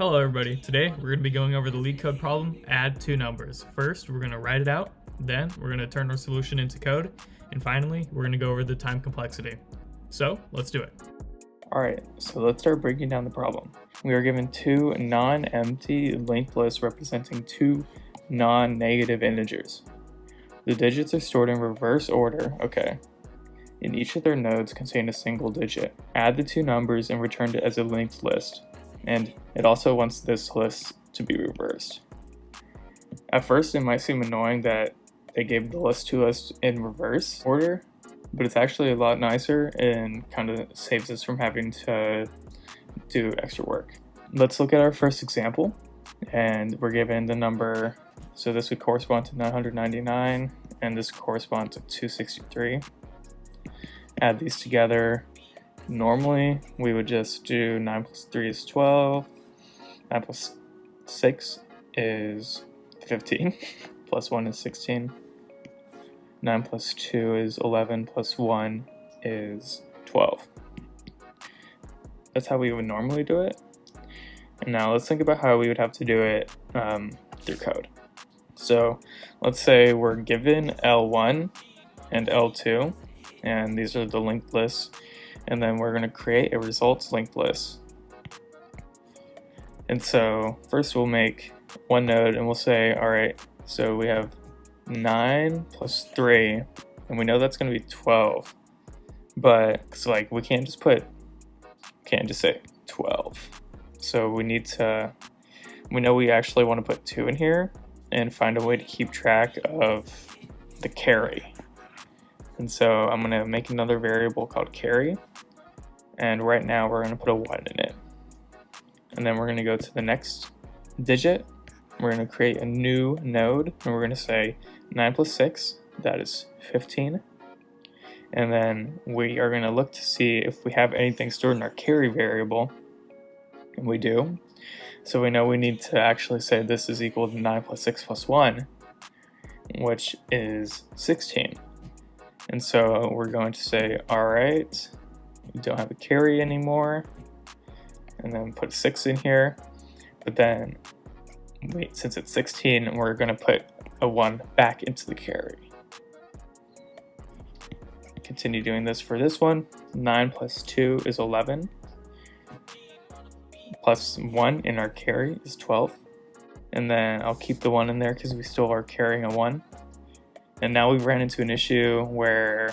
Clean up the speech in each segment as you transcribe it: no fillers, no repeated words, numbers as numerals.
Hello everybody, today we're going to be going over the LeetCode problem, add two numbers. First, we're going to write it out, then we're going to turn our solution into code, and finally, we're going to go over the time complexity. So, let's do it. Alright, so let's start breaking down the problem. We are given two non-empty linked lists representing two non-negative integers. The digits are stored in reverse order, okay, and each of their nodes contain a single digit. Add the two numbers and return it as a linked list. And it also wants this list to be reversed. At first, it might seem annoying that they gave the list to us in reverse order, but it's actually a lot nicer and kind of saves us from having to do extra work. Let's look at our first example, and we're given the number, so this would correspond to 999, and this corresponds to 263. Add these together. Normally, we would just do 9 plus 3 is 12, 9 plus 6 is 15, plus 1 is 16, 9 plus 2 is 11, plus 1 is 12. That's how we would normally do it. And now let's think about how we would have to do it through code. So let's say we're given L1 and L2, and these are the linked lists. And then we're going to create a results linked list. And so first we'll make one node and we'll say, all right, so we have 9 plus 3, and we know that's going to be 12. But it's like we can't just say 12. So we know we actually want to put 2 in here and find a way to keep track of the carry. And so I'm going to make another variable called carry, and right now we're going to put a 1 in it. And then we're going to go to the next digit, we're going to create a new node, and we're going to say 9 plus 6, that is 15. And then we are going to look to see if we have anything stored in our carry variable, and we do. So we know we need to actually say this is equal to 9 plus 6 plus 1, which is 16. And so we're going to say, all right, we don't have a carry anymore, and then put a 6 in here. But then, wait, since it's 16, we're going to put a 1 back into the carry. Continue doing this for this one. 9 plus 2 is 11. Plus 1 in our carry is 12. And then I'll keep the 1 in there because we still are carrying a 1. And now we've ran into an issue or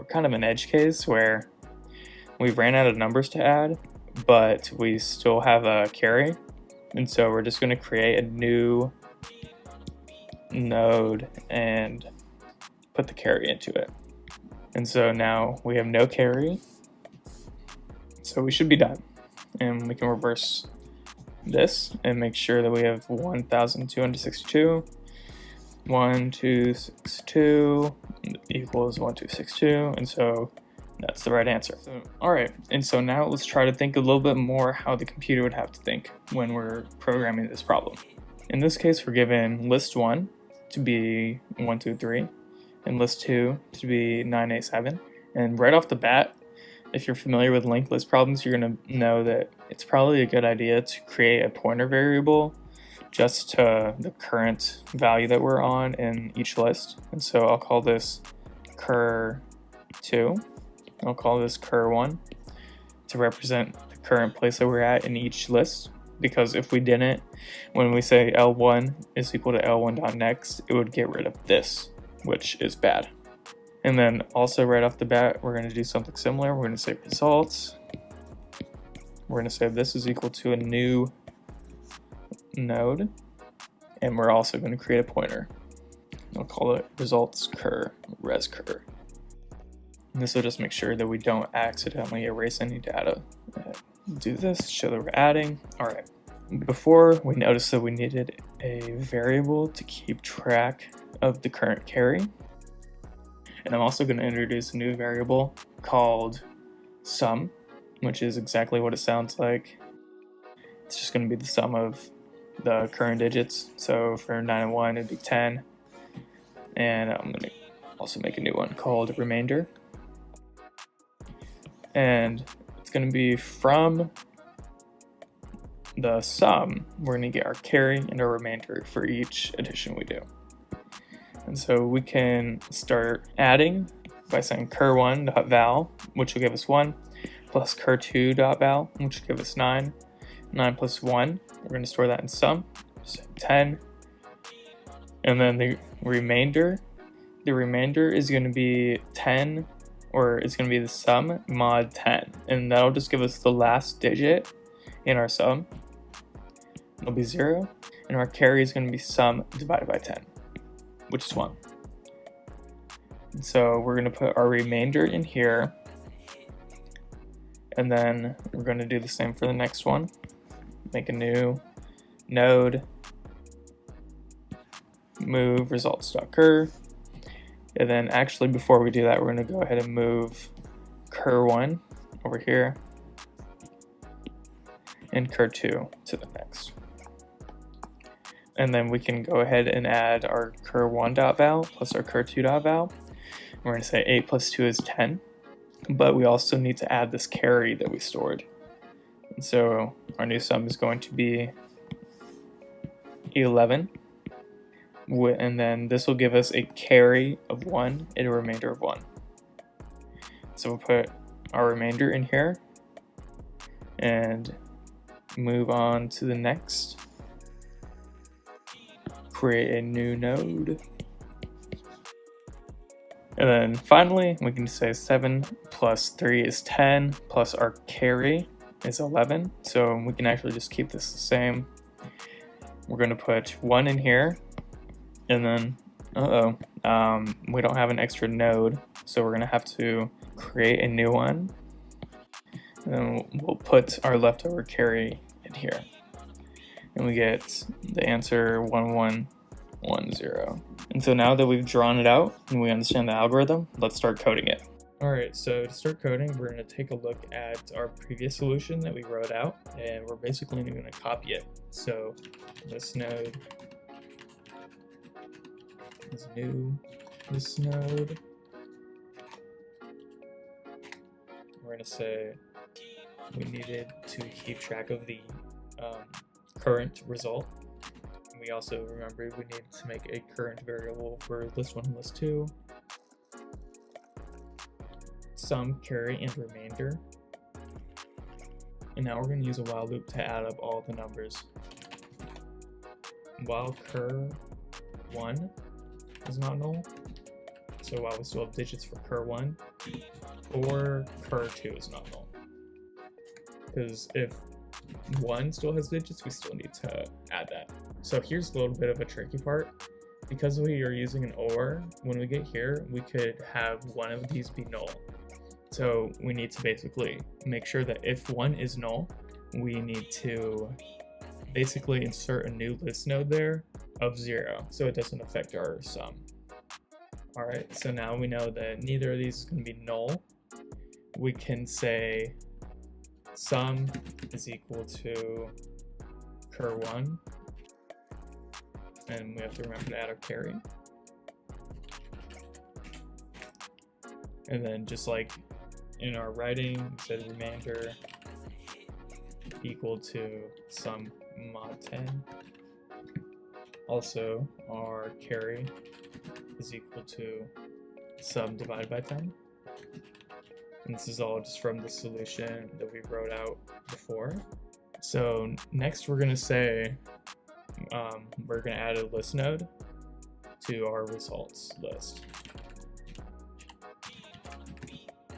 kind of an edge case, where we ran out of numbers to add, but we still have a carry. And so we're just going to create a new node and put the carry into it. And so now we have no carry. So we should be done. And we can reverse this and make sure that we have 1,262. 1262 equals 1262, and so that's the right answer. Alright, and so now let's try to think a little bit more how the computer would have to think when we're programming this problem. In this case, we're given list 1 to be 1, 2, 3, and list 2 to be 9, 8, 7. And right off the bat, if you're familiar with linked list problems, you're going to know that it's probably a good idea to create a pointer variable just to the current value that we're on in each list. And so I'll call this cur2. I'll call this cur1 to represent the current place that we're at in each list. Because if we didn't, when we say L1 is equal to L1.next, it would get rid of this, which is bad. And then also right off the bat, we're going to do something similar. We're going to say results. We're going to say this is equal to a new node, and we're also going to create a pointer. I'll call it results cur res cur. And this will just make sure that we don't accidentally erase any data. Do this, show that we're adding. All right. Before, we noticed that we needed a variable to keep track of the current carry. And I'm also going to introduce a new variable called sum, which is exactly what it sounds like. It's just going to be the sum of the current digits. So for 9 and 1, it'd be 10. And I'm going to also make a new one called remainder. And it's going to be from the sum, we're going to get our carry and our remainder for each addition we do. And so we can start adding by saying cur1.val, which will give us 1, plus cur2.val, which will give us 9. 9 plus 1, we're going to store that in sum, so 10. And then the remainder is going to be 10, or it's going to be the sum mod 10. And that'll just give us the last digit in our sum. It'll be 0. And our carry is going to be sum divided by 10, which is 1. And so we're going to put our remainder in here. And then we're going to do the same for the next one. Make a new node, move results.cur. And then actually before we do that, we're going to go ahead and move cur1 over here and cur2 to the next. And then we can go ahead and add our cur1.val plus our cur2.val. We're going to say 8 plus 2 is 10, but we also need to add this carry that we stored. And so our new sum is going to be 11. And then this will give us a carry of 1 and a remainder of 1. So we'll put our remainder in here and move on to the next. Create a new node. And then finally, we can say 7 plus 3 is 10, plus our carry is 11. So we can actually just keep this the same. We're going to put 1 in here. And then, we don't have an extra node, so we're going to have to create a new one. And then we'll put our leftover carry in here. And we get the answer 1110. And so now that we've drawn it out and we understand the algorithm, let's start coding it. Alright, so to start coding, we're going to take a look at our previous solution that we wrote out, and we're basically going to copy it. So this node is new, this node. We're going to say we needed to keep track of the current result. We also remember we need to make a current variable for list 1 and list 2. Sum, carry, and remainder. And now we're going to use a while loop to add up all the numbers. While cur1 is not null, so while we still have digits for cur1, or cur2 is not null. Because if 1 still has digits, we still need to add that. So here's a little bit of a tricky part. Because we are using an OR, when we get here, we could have one of these be null. So we need to basically make sure that if 1 is null, we need to basically insert a new list node there of 0, so it doesn't affect our sum. Alright, so now we know that neither of these is going to be null. We can say sum is equal to cur1, and we have to remember to add our carry. And then just like in our writing, we said remainder equal to sum mod 10. Also, our carry is equal to sum divided by 10. And this is all just from the solution that we wrote out before. So next we're going to say we're going to add a list node to our results list.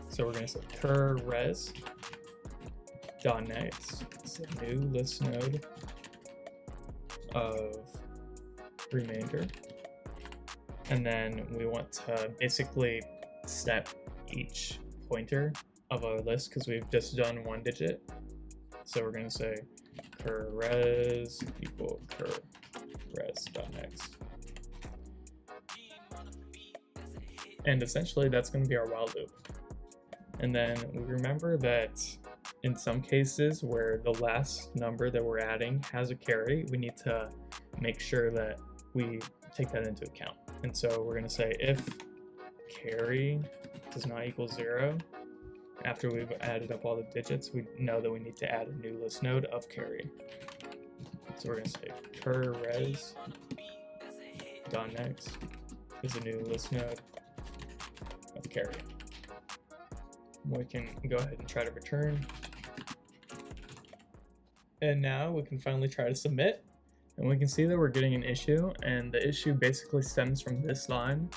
So we're going to say cur res dot next. It's a new list node of remainder. And then we want to basically set each pointer of our list because we've just done 1 digit. So we're going to say cur res equal cur res dot next. And essentially that's going to be our while loop. And then we remember that in some cases where the last number that we're adding has a carry, we need to make sure that we take that into account. And so we're going to say if carry does not equal 0, after we've added up all the digits, we know that we need to add a new list node of carry. So we're going to say cur res dot next is a new list node of carry. We can go ahead and try to return. And now we can finally try to submit. And we can see that we're getting an issue, and the issue basically stems from this line.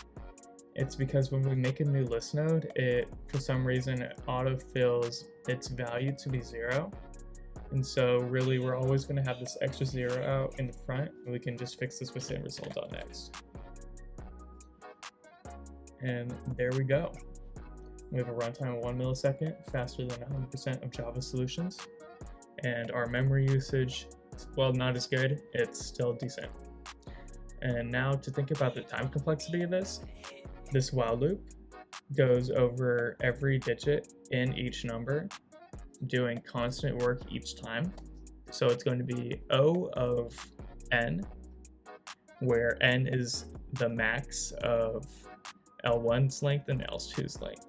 It's because when we make a new list node, it, for some reason, it autofills its value to be 0. And so really we're always going to have this extra 0 out in the front, and we can just fix this with result.next. And there we go. We have a runtime of 1 millisecond, faster than 100% of Java solutions. And our memory usage, well, not as good, it's still decent. And now to think about the time complexity of this while loop goes over every digit in each number, doing constant work each time. So it's going to be O of n, where n is the max of L1's length and L2's length.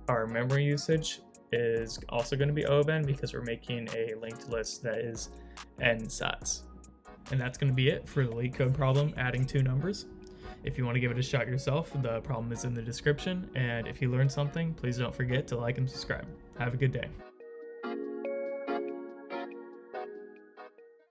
Our memory usage is also going to be O of n because we're making a linked list that is n size. And that's going to be it for the LeetCode problem, adding 2 numbers. If you want to give it a shot yourself, the problem is in the description. And if you learned something, please don't forget to like and subscribe. Have a good day.